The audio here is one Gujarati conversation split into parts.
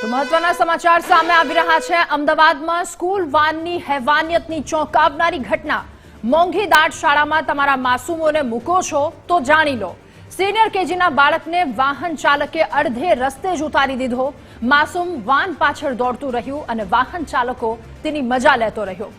તો મહત્વના સમાચાર સામે આવી રહ્યા છે। અમદાવાદમાં સ્કૂલ વાનની હેવાનિયતની ચોંકાવનારી ઘટના। મોંઘી દાટ શાળામાં તમારા માસૂમોને મૂકો છો તો જાણી લો। સિનિયર કેજીના બાળકને વાહન ચાલકે અડધે રસ્તે જ ઉતારી દીધો। માસૂમ વાન પાછળ દોડતું રહ્યું અને વાહન ચાલકો તેની મજા લેતો રહ્યો।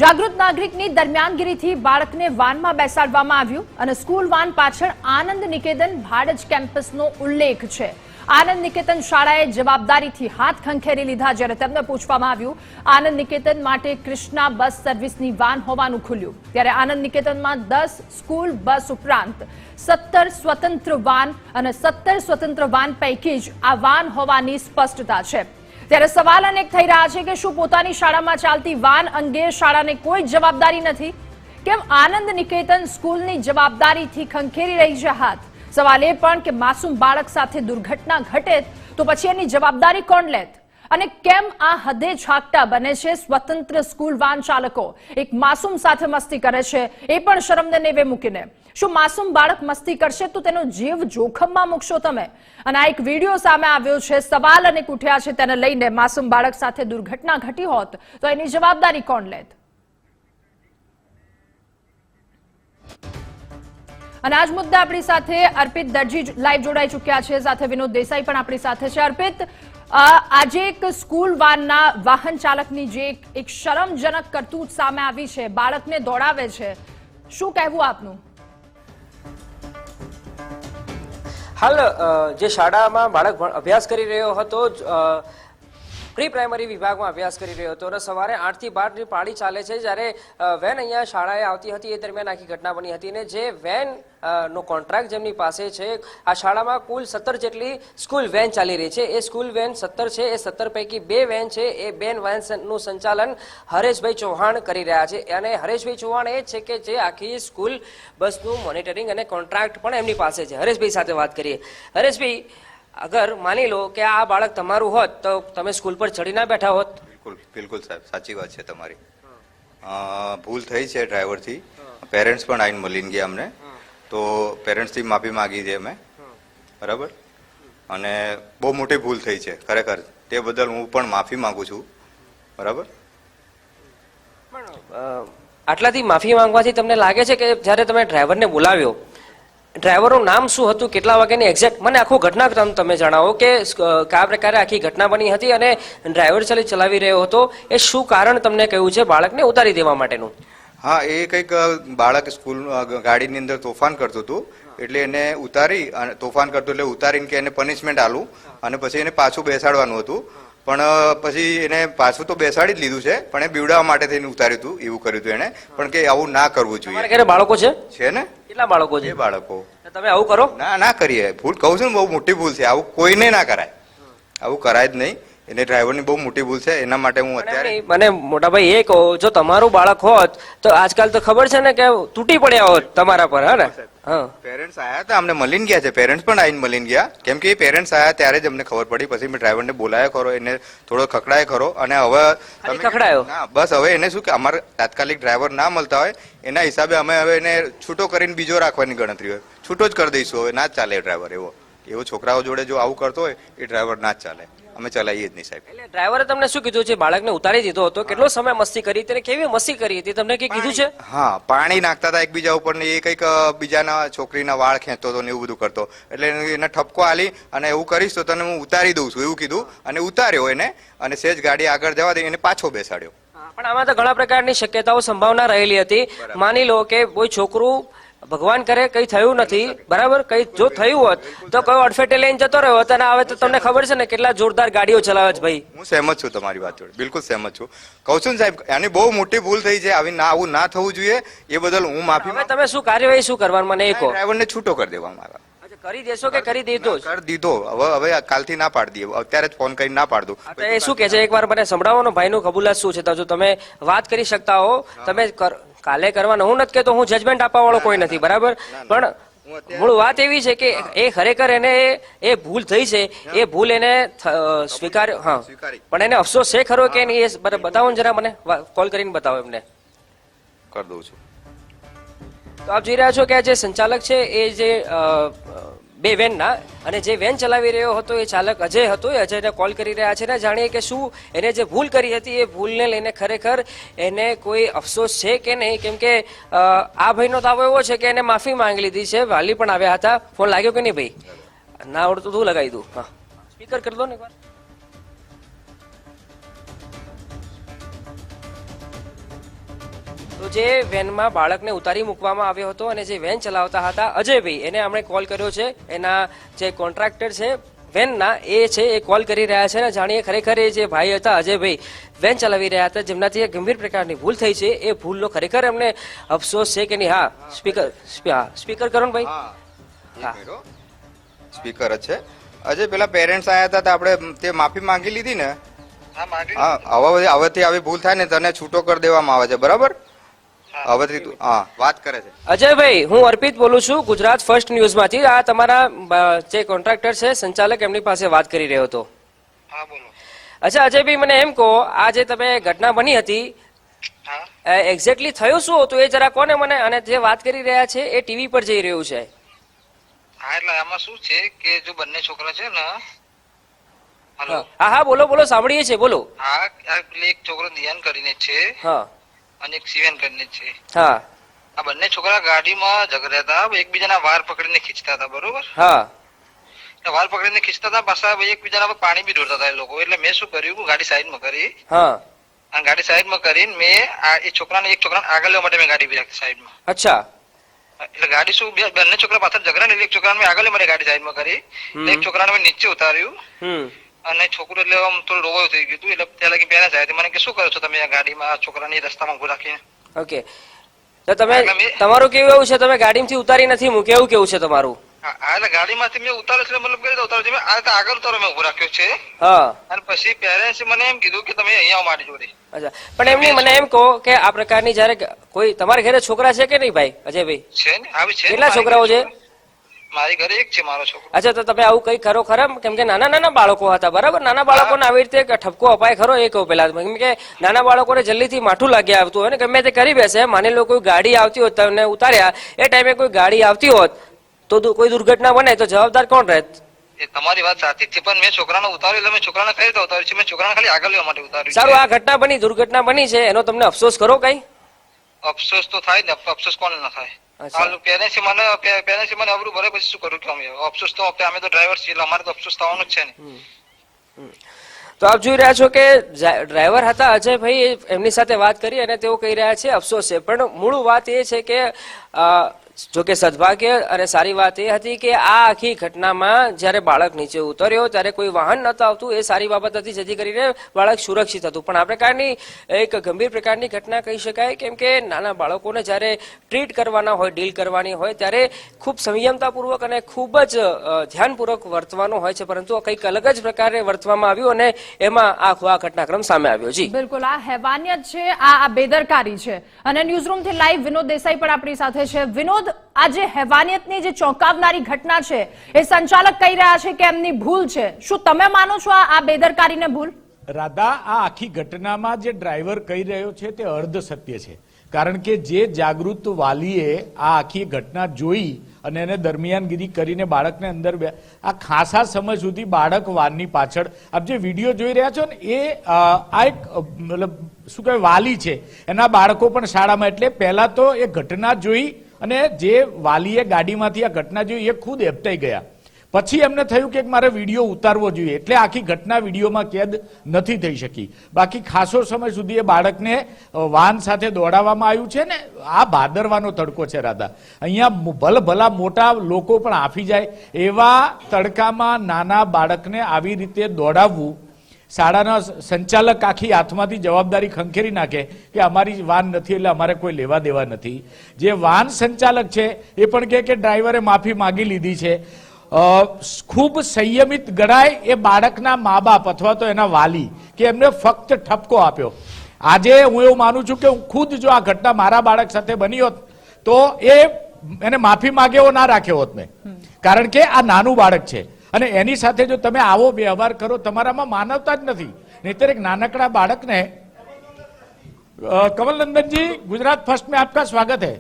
જાગૃત નાગરિકની દરમિયાનગીરીથી બાળકને વાનમાં બેસાડવામાં આવ્યું અને સ્કૂલ વાન પાછળ આનંદ નિકેતન ભાડજ કેમ્પસનો ઉલ્લેખ છે। આનંદ નિકેતન શાળાએ જવાબદારીથી હાથ ખંખેરી લીધા। જ્યારે તેમને પૂછવામાં આવ્યું આનંદ નિકેતન માટે કૃષ્ણા બસ સર્વિસની વાન હોવાનું ખુલ્યું। ત્યારે આનંદ નિકેતનમાં 10 સ્કૂલ બસ ઉપરાંત 17 સ્વતંત્ર વાન અને 17 સ્વતંત્ર વાન પૈકી જ આ વાન હોવાની સ્પષ્ટતા છે। ત્યારે સવાલ અનેક થઈ રહ્યા છે કે શું પોતાની શાળામાં ચાલતી વાન અંગે શાળાને કોઈ જવાબદારી નથી? કેમ આનંદ નિકેતન સ્કૂલની જવાબદારીથી ખંખેરી રહી છે હાથ? સવાલ એ પણ કે માસૂમ બાળક સાથે દુર્ઘટના ઘટે તો પછી એની જવાબદારી કોણ લેત? અને કેમ આ હદે છાકટા બને છે સ્વતંત્ર સ્કૂલ વાન ચાલકો? એક માસૂમ સાથે મસ્તી કરે છે એ પણ શરમને નેવે મૂકીને। શું માસૂમ બાળક મસ્તી કરશે તો તેનો જીવ જોખમમાં મૂકશો તમે? અને આ એક વિડીયો સામે આવ્યો છે। સવાલ અનેક ઉઠ્યા છે તેને લઈને। માસૂમ બાળક સાથે દુર્ઘટના ઘટી હોત તો એની જવાબદારી કોણ લેત? અને આજ મુદ્દે આપણી સાથે અર્પિત દરજી લાઈવ જોડાઈ ચૂક્યા છે। સાથે વિનોદ દેસાઈ પણ આપણી સાથે છે। અર્પિત, આજે એક સ્કૂલ વાનના વાહન ચાલકની જે એક શરમજનક કરતૂત સામે આવી છે, બાળકને દોડાવે છે, શું કહેવું આપનું? હાલ જે શાળામાં બાળક અભ્યાસ કરી રહ્યો હતો, પ્રી પ્રાઇમરી વિભાગમાં અભ્યાસ કરી રહ્યો હતો અને સવારે 8 થી 12 ની પાળી ચાલે છે જ્યારે વેન અહીંયા શાળાએ આવતી હતી એ દરમિયાન આખી ઘટના બની હતી। અને જે વેન નો કોન્ટ્રાક્ટ જેમની પાસે છે, આ શાળામાં કુલ 17 જેટલી સ્કૂલ વેન ચાલી રહી છે। એ સ્કૂલ વેન 17 છે, એ 17 પૈકી 2 વેન છે, એ 2 વેનનું સંચાલન હરેશભાઈ ચૌહાણ કરી રહ્યા છે। અને હરેશભાઈ ચૌહાણ એ છે કે જે આખી સ્કૂલ બસનું મોનિટરિંગ અને કોન્ટ્રાક્ટ પણ એમની પાસે છે। હરેશભાઈ સાથે વાત કરીએ। હરેશભાઈ, અગર માની લો કે આ બાળક તમારું હોત તો તમે સ્કૂલ પર ચડી ના બેઠા હોત? બિલકુલ સાહેબ, સાચી વાત છે તમારી। ભૂલ થઈ છે ડ્રાઈવરથી। પેરેન્ટ્સ પણ આવીને મળીને ગયા અમને, તો પેરેન્ટ્સથી માફી માંગી છે અમે, બરાબર? અને બહુ મોટી ભૂલ થઈ છે ખરેખર, તે બદલ હું પણ માફી માંગુ છું, બરાબર? પણ આટલાથી માફી માંગવાથી તમને લાગે છે કે જ્યારે તમે ડ્રાઈવરને બોલાવ્યો, ડ્રાઈવરનું નામ શું હતું, કેટલા વાગ્યાની એક્ઝેક્ટ મને આખું ઘટનાક્રમ તમે જણાવો કે કયા પ્રકારે આખી ઘટના બની હતી અને ડ્રાઈવર ચલાવી રહ્યો હતો, એ શું કારણ તમને કહ્યું છે બાળકને ઉતારી દેવા માટેનું? હા, એ કંઈક બાળક સ્કૂલ ગાડીની અંદર તોફાન કરતું હતું, એટલે એને ઉતારી અને તોફાન કરતું એટલે ઉતારીને કે એને પનિશમેન્ટ આલું અને પછી એને પાછું બેસાડવાનું હતું। પણ પછી એને પાછું તો બેસાડી જ લીધું છે, પણ એ બીવડાવવા માટે થઈને ઉતાર્યું હતું, એવું કર્યું હતું એને। પણ કે આવું ના કરવું જોઈએ। તમારા ઘરે બાળકો છે ને? કેટલા બાળકો છે? 2 બાળકો। તમે આવું કરો? ના કરીએ, ભૂલ કહું છું ને, બહુ મોટી ભૂલ છે, આવું કોઈને ના કરાય, આવું કરાય જ નહીં। એને ડ્રાઈવરની બહુ મોટી ભૂલ છે, એના માટે હું અત્યારે મને મોટાભાઈ એ કહો, જો તમારું બાળક હોત તો આજકાલ તો ખબર છે ને કે તૂટી પડ્યા હોત તમારા પર, હે ને? પેરેન્ટ્સ આયા હતા, અમને મળીને ગયા છે, પેરેન્ટ્સ પણ આવીને મળીને ગયા, કેમ કે એ પેરેન્ટ્સ આયા ત્યારે જ અમને ખબર પડી। પછી મેં ડ્રાઈવરને બોલાયો ખરો, એને થોડો ખકડાયો ખરો, અને હવે ખકડાયો ના, બસ હવે એને શું કે અમારે તાત્કાલિક ડ્રાઈવર ના મળતા હોય એના હિસાબે અમે હવે એને છૂટો કરીને બીજો રાખવાની ગણતરી હોય, છૂટો જ કરી દઈશું। હવે ના જ ચાલે ડ્રાઈવર, એવો છોકરાઓ જોડે જો આવું કરતો હોય એ ડ્રાઈવર ના જ ચાલે, અમે ચલાવીએ જ નહીં સાહેબ। એટલે ડ્રાઈવરે તમને શું કીધું છે? બાળકને ઉતારી દીધો હતો, કેટલો સમય મસ્તી કરી, તેને કેવી મસ્તી કરી હતી, તમને કઈ કીધું છે? હા, પાણી નાખતા હતા એકબીજા ઉપર ને એ કંઈક બીજાના છોકરીના વાળ ખેંચતો હતો ને એવું બધું કરતો, એટલે એને ઠપકો આલી અને એવું કરીશ તો તને હું ઉતારી દઉં છું એવું કીધું, અને ઉતાર્યો એને, અને સેજ ગાડી આગળ જવા દઈ એને પાછો બેસાડ્યો। પણ આમાં તો ઘણા પ્રકારની શક્યતાઓ, સંભાવના રહેલી હતી। માની લો કે કોઈ છોકરું, ભગવાન કરે કઈ થયું નથી, બરાબર? કઈ જો થયું હોત તો કયો અડફેટે લઈને જતો રહ્યો હતો, અને હવે તો તમને ખબર છે ને કેટલા જોરદાર ગાડીઓ ચલાવે છે ભાઈ। હું સહેમત છું તમારી વાત જોડે, બિલકુલ સહેમત છું, કહું છું ને સાહેબ, આની બહુ મોટી ભૂલ થઈ છે, આવું ના થવું જોઈએ, એ બદલ હું માફી। હવે તમે શું કાર્યવાહી શું કરવાનું મને એ કહો? ડ્રાઈવરને છૂટો કરી દેવામાં આવે। કરી દેશો કે કરી દીધો? કરી દીધો, હવે કાલથી ના પાડી દઈએ, અત્યારે જ ફોન કરીને ના પાડ દઉં। એ શું કે છે એકવાર મને સંભળાવો, ભાઈનું કબૂલાત શું છે, જો તમે વાત કરી શકતા હો, તમે કાલે કરવાનું, હું નથી કહેતો, હું જજમેન્ટ આપવા વાળો કોઈ નથી, બરાબર? પણ મૂળ વાત એવી છે કે એ ખરેખર એને એ ભૂલ થઈ છે, એ ભૂલ એને સ્વીકાર, હા, પણ એને અફસોસ છે ખરો કે નહીં એ બતાવો ને જરા, મને કોલ કરીને બતાવો એમને। કરી દઉં છું। તો આપ જોઈ રહ્યા છો કે આ જે સંચાલક છે એ જે બે વેનના, અને જે વેન ચલાવી રહ્યો હતો એ ચાલક અજય હતો. એ અજયને કોલ કરી રહ્યા છે ને જાણીએ કે શું એને જે ભૂલ કરી હતી એ ભૂલને લઈને ખરેખર એને કોઈ અફસોસ છે કે નહીં, કેમ કે આ ભાઈનો દાવો એવો છે કે એને માફી માંગી લીધી છે. વાલી પણ આવ્યા હતા. ફોન લાગ્યો કે નહીં ભાઈ? ના આવડતું તું લગાવી દઉં. હા, સ્પીકર કરી દો ને એકવાર. તો જે વેનમાં બાળકને ઉતારી મૂકવામાં આવ્યો હતો અને જે વેન ચલાવતા હતા અજયભાઈ, એને આપણે કોલ કર્યો છે. એના જે કોન્ટ્રાક્ટર છે વેનના એ છે, એ કોલ કરી રહ્યા છે ને જાણીએ ખરેખર એ જે ભાઈ હતા અજયભાઈ વેન ચલાવી રહ્યા હતા જેમનાથી એક ગંભીર પ્રકારની ભૂલ થઈ છે એ ભૂલનો ખરેખર એમને અફસોસ છે કે નહીં. હા, સ્પીકર કરો ને ભાઈ. હા, સ્પીકર જ છે. અજય, પેલા પેરેન્ટ્સ આયા હતા તો આપણે તે માફી માંગી લીધી ને? હા, હવેથી આવી ભૂલ થાય ને તને છૂટો કરી દેવામાં આવે છે, બરાબર? હવેથી હા વાત કરે છે. અજયભાઈ, હું અર્પિત બોલું છું ગુજરાત ફર્સ્ટ ન્યૂઝમાંથી. આ તમારા જે કોન્ટ્રાક્ટર છે સંચાલક, એમની પાસે વાત કરી રહ્યો હતો. હા, બોલો. અચ્છા અજયભાઈ, મને એમ કહો, આ જે તમે ઘટના બની હતી એક્ઝેક્ટલી થયું શું હતું એ જરા કોને મને, અને જે વાત કરી રહ્યા છે એ ટીવી પર જઈ રહ્યું છે. હા, એટલે આમાં શું છે કે જો બંને છોકરા છે ને, હેલો, હા હા, બોલો બોલો, સાંભળીએ છીએ, બોલો. હા, એક છોકરો દિયાન કરીને છે હા અને એક શિવેન કરીને છે. હા આ બંને છોકરા ગાડીમાં ઝઘડ્યા હતા, એકબીજાના વાળ પકડીને ખીંચતા હતા, બરોબર? હા વાળ પકડીને ખીંચતા હતા, પાછા એકબીજાના પર પાણી બી ઢોળતા હતા એ લોકો. એટલે મેં શું કર્યું, ગાડી સાઈડમાં કરી, હા. અને ગાડી સાઈડમાં કરીને મેં એક છોકરાને આગળ લેવા માટે મેં ગાડી બી રાખી સાઈડમાં. અચ્છા. એટલે ગાડી શું, બંને છોકરા પાછળ ઝઘડા ને, એક છોકરાને મેં આગળ લેવા માટે ગાડી સાઈડમાં કરી, એક છોકરાને મેં નીચે ઉતાર્યું. અને છોકરો એટલે આમ થોડું રોવાયું થઈ ગયું હતું. એટલે ત્યાં લગી પેરેન્ટ્સ આવ્યા મને કે શું કરો છો તમે આ ગાડીમાં, આ છોકરાને રસ્તામાં ઉભો રાખીને? ઓકે, તો તમે તમારું કેવું એવું છે, તમે ગાડીમાંથી ઉતારી નથી મૂકી, એવું કેવું છે તમારું? હા, એટલે ગાડીમાંથી મેં ઉતાર્યો છે, મતલબ કરી ઉતાર્યો છે, આ રીતે આગળ ઉતારો મેં ઉભો રાખ્યો છે. હા. અને પછી પેરેન્ટ્સે મને એમ કીધું કે તમે અહીંયા આવો મારી જોડે. અચ્છા, પણ એમની મને એમ કહો કે આ પ્રકારની જયારે કોઈ તમારા ઘરે છોકરા છે કે નહીં ભાઈ અજયભાઈ? છે ને, આવી છે. કેટલા છોકરાઓ છે? મારી ઘરે એક છે મારો છોકરો. અચ્છા, તો તમે આવું કઈ ખરો ખરા? કેમ કે નાના નાના બાળકો હતા, બરાબર? નાના બાળકોને આવી રીતે ઠપકો અપાય ખરો? એ કહું પેલા, કેમ કે નાના બાળકોને જલ્દીથી માઠું લાગી આવતું હોય ને, ગમે તે કરી બેસે. માની લો કોઈ ગાડી આવતી હોત, તમને ઉતાર્યા એ ટાઈમે કોઈ ગાડી આવતી હોત તો કોઈ દુર્ઘટના બને તો જવાબદાર કોણ રહેત? એ તમારી વાત સાચી જ છે, પણ મેં છોકરાને ઉતાર્યું એટલે મેં છોકરાને કઈ રીતે ઉતાર્યું છે? મેં છોકરાને ખાલી આગળ લેવા માટે ઉતાર્યું. સારું, આ ઘટના બની, દુર્ઘટના બની છે, એનો તમને અફસોસ ખરો કઈ? અફસોસ તો થાય ને, અફસોસ કોને ના થાય? પેરેન્ટ્સ મને અવરું ભરે, પછી શું કરું કે અમે અફસોસ તો અમે તો ડ્રાઈવર છીએ એટલે અમારે તો અફસોસ થવાનું જ છે ને. તો આપ જોઈ રહ્યા છો કે ડ્રાઈવર હતા અજયભાઈ, એમની સાથે વાત કરી અને તેઓ કહી રહ્યા છે અફસોસ છે, પણ મૂળ વાત એ છે કે જો કે સદભાગ્ય અને સારી વાત એ હતી કે આ આખી ઘટનામાં જ્યારે બાળક નીચે ઉતર્યો ત્યારે કોઈ વાહન નહોતું આવતું, એ સારી બાબત હતી, જેથી કરીને બાળક સુરક્ષિત હતું. પણ આ પ્રકારની એક ગંભીર પ્રકારની ઘટના કહી શકાય, કેમ કે નાના બાળકોને જ્યારે ટ્રીટ કરવાના હોય, ડીલ કરવાની હોય, ત્યારે ખૂબ સંયમતાપૂર્વક અને ખૂબ જ ધ્યાનપૂર્વક વર્તવાનું હોય છે, પરંતુ કંઈક અલગ જ પ્રકારે વર્તવામાં આવ્યું અને એમાં આ ઘટનાક્રમ સામે આવ્યો. જી બિલકુલ, આ હેવાનિયત છે, આ બેદરકારી છે. અને ન્યૂઝરૂમ થી લાઈવ વિનોદ દેસાઈ પણ આપણી સાથે છે. વિનોદ, આ જે હેવાનિયતની જે ચોંકાવનારી ઘટના છે એ સંચાલક કહી રહ્યા છે કે એમની ભૂલ છે, શું તમે માનો છો આ બેદરકારીને ભૂલ? રાધા, આ આખી ઘટનામાં જે ડ્રાઈવર કહી રહ્યો છે તે અર્ધ સત્ય છે, કારણ કે જે જાગૃત વાલીએ આ આખી ઘટના જોઈ અને એને દરમિયાનગીરી કરીને બાળકને અંદર આ ખાસા સમય સુધી બાળક વાનની પાછળ, આપ જે વિડીયો જોઈ રહ્યા છો ને એ આ એક મતલબ શું કહેવાય વાલી છે, એના બાળકો પણ શાળામાં. એટલે પહેલા તો એ ઘટના જોઈ અને જે વાલીએ ગાડીમાંથી આ ઘટના જોઈ એ ખુદ હેપતાઈ ગયા. પછી એમને થયું કે મારે વિડીયો ઉતારવો જોઈએ, એટલે આખી ઘટના વિડીયોમાં કેદ નથી થઈ શકી. બાકી ખાસો સમય સુધી એ બાળકને વાન સાથે દોડાવવામાં આવ્યું છે ને. આ ભાદરવાનો તડકો છે રાધા, અહીંયા ભલા મોટા લોકો પણ આફી જાય એવા તડકામાં નાના બાળકને આવી રીતે દોડાવવું, શાળાના સંચાલક આખી હાથમાંથી જવાબદારી ખંખેરી નાખે કે અમારી વાન નથી એટલે અમારે કોઈ લેવા દેવા નથી. જે વાન સંચાલક છે એ પણ કહે કે ડ્રાઈવરે માફી માંગી લીધી છે. ખૂબ સંયમિત ગણાય એ બાળકના મા બાપ અથવા તો એના વાલી કે એમને ફક્ત ઠપકો આપ્યો. આજે હું એવું માનું છું કે હું ખુદ જો આ ઘટના મારા બાળક સાથે બની હોત તો એને માફી માંગ્યો ના રાખ્યો હોત મેં, કારણ કે આ નાનું બાળક છે અને એની સાથે જો તમે આવો વ્યવહાર કરો, તમારામાં માનવતા જ નથી. નહીતર એક નાનકડા બાળકને कमल नंदन जी, गुजरात फर्स्ट में आपका स्वागत है.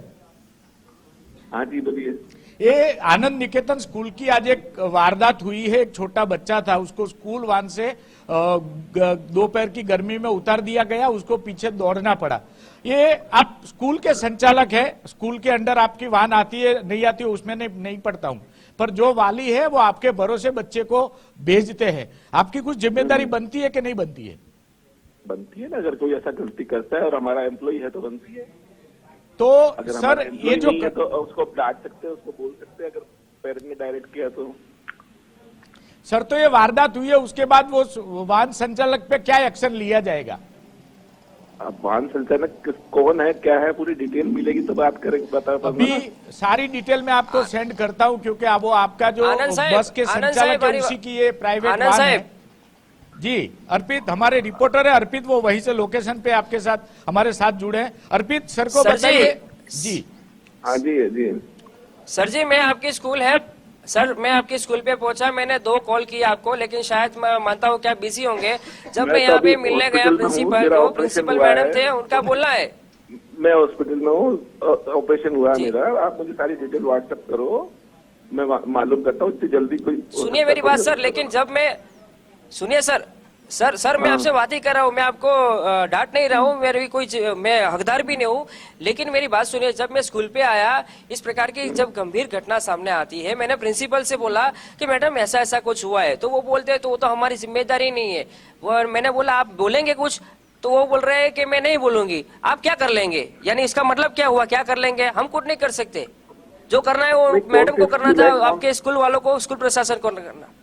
हाँ जी, बोलिए. ये आनंद निकेतन स्कूल की आज एक वारदात हुई है। एक छोटा बच्चा था, उसको स्कूल वान से दोपहर की गर्मी में उतार दिया गया, उसको पीछे दौड़ना पड़ा। ये आप स्कूल के संचालक है, स्कूल के अंडर आपकी वाहन आती है नहीं आती है उसमें नहीं पड़ता हूं, पर जो वाली है वो आपके भरोसे बच्चे को भेजते हैं, आपकी कुछ जिम्मेदारी बनती है कि नहीं बनती है? बनती है ना, अगर कोई ऐसा गलती करता है और हमारा एम्प्लॉय है तो बनती है। तो अगर सर ये जो है तो उसको डांट सकते हैं, उसको बोल सकते हैं, अगर पेरेंट ने डायरेक्ट किया तो। सर तो ये वारदात हुई है, उसके बाद वो वाहन संचालक पे क्या एक्शन लिया जाएगा? अब वाहन संचालक कौन है, क्या है, पूरी डिटेल मिलेगी तो बात करेंगे, बता अभी सारी डिटेल मैं आपको सेंड करता हूं, क्योंकि अब वो आपका जो आनंद साहब, बस के आनंद संचालक साहब, है उसी की ये प्राइवेट आनंद वाहन है। साहब। जी अर्पित हमारे रिपोर्टर है, अर्पित वो वहीं से लोकेशन पे आपके साथ हमारे साथ जुड़े हैं। अर्पित सर को सर जी। बताइए। जी हाँ जी जी सर जी, मैं आपकी स्कूल है सर, मैं आपके स्कूल पे पहुंचा, मैंने 2 कॉल की आपको, लेकिन शायद मैं मानता हूँ कि आप बिजी होंगे। जब मैं तो यहाँ पे अभी मिलने गया हॉस्पिटल में हूँ, प्रिंसिपल मेरा को, ऑपरेशन प्रिंसिपल हुआ मैडम है। थे, उनका बोलना है। मैं हॉस्पिटल में हूँ, ऑपरेशन हुआ है जी। मेरा। आप मुझे सारी डिटेल व्हाट्सएप करो, मैं मालूम करता हूँ इतनी जल्दी कोई। सुनिए मेरी बात सर, लेकिन जब मैं सुनिए सर मैं आपसे बात ही कर रहा हूँ, मैं आपको डांट नहीं रहा हूँ, मेरी कोई मैं हकदार भी नहीं हूँ, लेकिन मेरी बात सुनिए। जब मैं स्कूल पे आया, इस प्रकार की जब गंभीर घटना सामने आती है, मैंने प्रिंसिपल से बोला कि मैडम ऐसा ऐसा कुछ हुआ है, तो वो बोलते हैं तो वो तो हमारी जिम्मेदारी नहीं है। वो मैंने बोला आप बोलेंगे कुछ, तो वो बोल रहे हैं कि मैं नहीं बोलूंगी। आप क्या कर लेंगे? यानी इसका मतलब क्या हुआ, क्या कर लेंगे? हम कुछ नहीं कर सकते, जो करना है वो मैडम को करना था, आपके स्कूल वालों को, स्कूल प्रशासन को करना।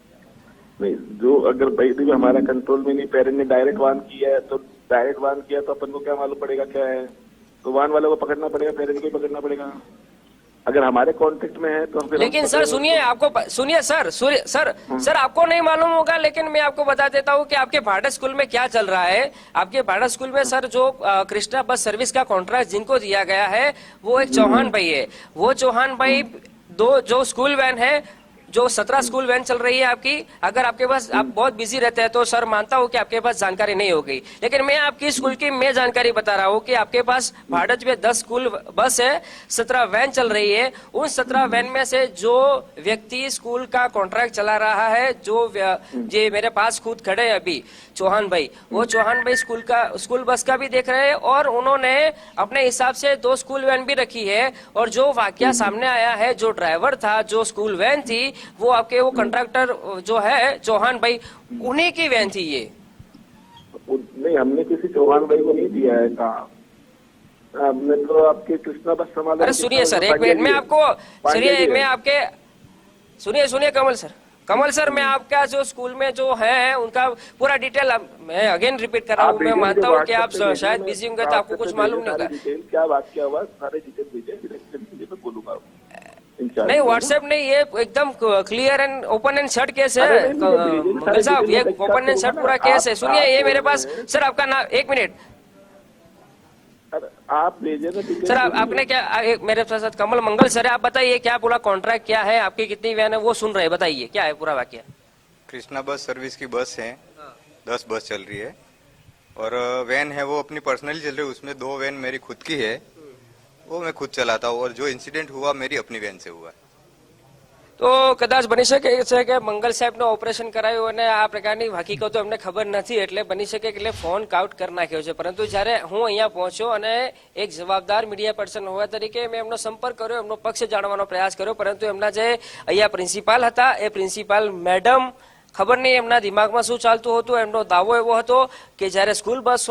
नहीं, जो अगर भाई भी हमारा कंट्रोल में नहीं, पेरेंट ने डायरेक्ट वाहन किया है तो डायरेक्ट वाहन किया तो अपन को क्या मालूम पड़ेगा क्या है, तो वाहन वालों को पकड़ना पड़ेगा, पेरेंट को पकड़ना पड़ेगा। अगर हमारे कांटेक्ट में है तो फिर लेकिन सर सुनिए, आपको सुनिए सर आपको नहीं मालूम होगा, लेकिन मैं आपको बता देता हूँ कि आपके भाड़ा स्कूल में क्या चल रहा है। आपके भाड़ा स्कूल में सर जो कृष्णा बस सर्विस का कॉन्ट्रैक्ट जिनको दिया गया है वो एक चौहान भाई है। वो चौहान भाई जो स्कूल वैन है, जो 17 स्कूल वैन चल रही है आपकी, अगर आपके पास आप बहुत बिजी रहते हैं तो सर मानता हूँ कि आपके पास जानकारी नहीं होगी, लेकिन मैं आपकी स्कूल की मैं जानकारी बता रहा हूँ कि आपके पास भारत में 10 स्कूल बस है, 17 वैन चल रही है। उन 17 वैन में से जो व्यक्ति स्कूल का कॉन्ट्रैक्ट चला रहा है, जो मेरे पास खुद खड़े हैं अभी चौहान भाई, वो चौहान भाई स्कूल बस का भी देख रहे हैं, और उन्होंने अपने हिसाब से 2 स्कूल वैन भी रखी है। और जो वाकया सामने आया है, जो ड्राइवर था, जो स्कूल वैन थी, वो आपके वो कंट्रैक्टर जो है चौहान भाई, उन्हीं की वैन थी ये। नहीं, हमने किसी चौहान भाई को नहीं दिया है काम, हमने तो आपके कृष्णा बस संभाला। अरे सुनिए सर, एक मिनट, मैं आपको सुनिए कमल सर, मैं आपका जो स्कूल में जो है उनका पूरा डिटेल मैं अगेन रिपीट कर रहा हूँ। मैं मानता हूँ कि आप शायद बिजी होंगे तो आपको कुछ मालूम नहीं होगा। क्या बात क्या हुआ, सारे डिटेल भेजिए, मैं बोलूंगा। नहीं व्हाट्सएप नहीं, ये एकदम clear and open and shut case है मंगल साहब, ये ओपन एंड शट पूरा केस है। सुनिए, ये मेरे पास सर आपका नाम, एक मिनट आप भेजिए ना सर, आपने क्या मेरे साथ कमल मंगल सर है, आप बताइए क्या पूरा कॉन्ट्रैक्ट क्या है, आपकी कितनी वैन है, वो सुन रहे हैं, बताइए क्या है पूरा वाक्य। कृष्णा बस सर्विस की बस है, 10 बस चल रही है, और वैन है वो अपनी पर्सनली चल रही है, उसमें 2 वैन मेरी खुद की है, वो मैं खुद चलाता हूँ, और जो इंसिडेंट हुआ मेरी अपनी वैन से हुआ है। તો કદાચ બની શકે છે કે મંગલ સાહેબને ઓપરેશન કરાયું અને આ પ્રકારની હકીકતો એમને ખબર નથી, એટલે બની શકે કે ફોન કાઉટ કરી નાખ્યો છે। પરંતુ જ્યારે હું અહીંયા પહોંચ્યો અને એક જવાબદાર મીડિયા પર્સન હોવા તરીકે મેં એમનો સંપર્ક કર્યો, એમનો પક્ષ જાણવાનો પ્રયાસ કર્યો, પરંતુ એમના જે અહીંયા પ્રિન્સિપાલ હતા, એ પ્રિન્સિપાલ મેડમ, ખબર નહીં એમના દિમાગમાં શું ચાલતું હતું, એમનો દાવો એવો હતો કે જ્યારે સ્કૂલ બસ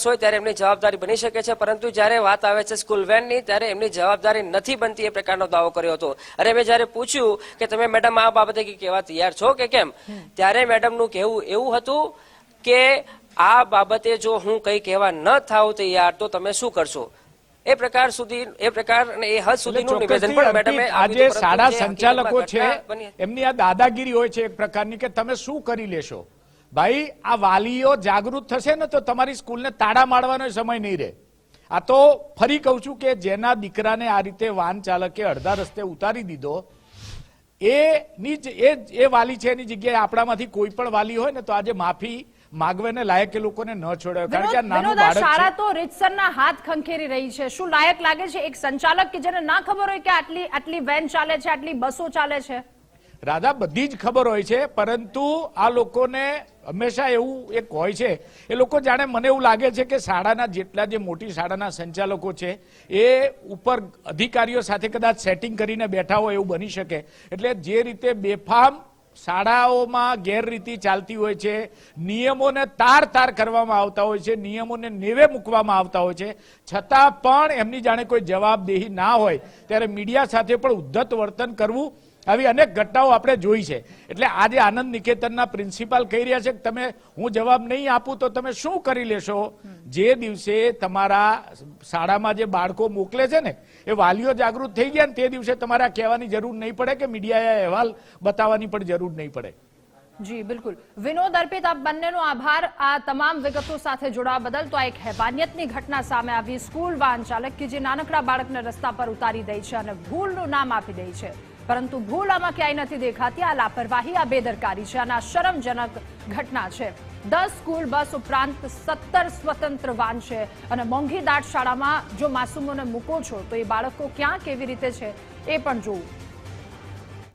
હોય ત્યારે એમની જવાબદારી બની શકે છે, પરંતુ જ્યારે વાત આવે છે સ્કૂલ વેનની ત્યારે એમની જવાબદારી નથી બનતી, એ પ્રકારનો દાવો કર્યો હતો। અરે મેં જ્યારે પૂછ્યું કે તમે મેડમ આ બાબતે કહેવા તૈયાર છો કે કેમ, ત્યારે મેડમનું કહેવું એવું હતું કે આ બાબતે જો હું કંઈ કહેવા ન થાવ તૈયાર તો તમે શું કરશો, એ પ્રકાર સુધી એ પ્રકાર અને એ હદ સુધીનું નિવેદન પણ મેડમે આજે શાળા સંચાલકો છે એમની આ દાદાગીરી હોય છે એક પ્રકારની કે તમે શું કરી લેશો। ભાઈ આ વાલીઓ જાગૃત થશે ને તો તમારી સ્કૂલને તાળા મારવાનો સમય નહીં રહે। આ તો ફરી કહું છું કે જેના દીકરાને આ રીતે વાહન ચાલકે અડધા રસ્તે ઉતારી દીધો, એ વાલી છે, એની જગ્યાએ આપણામાંથી કોઈ પણ વાલી હોય ને તો આજે માગવાને લાયક એ લોકોને ન છોડાય, કારણ કે આ નાનું વિનોદ, આ બાળક શાળા છે. તો રીતસરના હાથ ખંખેરી રહી છે. શું લાયક લાગે છે એક સંચાલક કે જેને ના ખબર હોય કે આટલી વેન ચાલે છે, આટલી બસો ચાલે છે? રાધા, બધી જ ખબર હોય છે, પરંતુ આ લોકોને હંમેશા એવું એક હોય છે, એ લોકો જાણે, મને એવું લાગે છે કે શાળાના જેટલા જે મોટી શાળાના સંચાલકો છે એ ઉપર અધિકારીઓ સાથે કદાચ સેટિંગ કરીને બેઠા હોય એવું બની શકે. એટલે જે રીતે બેફામ શાળાઓમાં ગેરરીતિ ચાલતી હોય છે, નિયમોને તાર કરવામાં આવતા હોય છે, નિયમોને નેવે મૂકવામાં આવતા હોય છે, છતાં પણ એમની જાણે કોઈ જવાબદેહી ના હોય ત્યારે મીડિયા સાથે પણ ઉદ્ધત વર્તન કરવું, આવી અનેક ઘટનાઓ આપણે જોઈ છે. એટલે આજે આનંદ નિકેતનના પ્રિન્સિપાલ કહી રહ્યા છે કે તમે, હું જવાબ નહીં આપું તો તમે શું કરી લેશો? જે દિવસે તમારા શાળામાં જે બાળકો મોકલે છે ને એ વાલીઓ જાગૃત થઈ ગયા ને તે દિવસે તમારે કહેવાની જરૂર નહીં પડે કે મીડિયાએ અહેવાલ બતાવવાની પણ જરૂર નહીં પડે. જી બિલકુલ. વિનોદ, અર્પિત, આપ બંનેનો આભાર આ તમામ વિગતો સાથે જોડાવા બદલ. તો આ એક હેવાનિયતની ઘટના સામે આવી. સ્કૂલ વાહન ચાલક કે જે નાનકડા બાળકને રસ્તા પર ઉતારી દે છે અને ભૂલનું નામ આપી દે છે, પરંતુ ભૂલ આમાં ક્યાંય નથી દેખાતી. આ લાપરવાહી, આ બેદરકારી છે અને આ શરમજનક ઘટના છે. 10 સ્કૂલ બસ ઉપરાંત 17 સ્વતંત્ર વાન છે અને મોંઘી દાટ શાળામાં જો માસૂમોને મૂકો છો તો એ બાળકો ક્યાં કેવી રીતે છે એ પણ જોવું.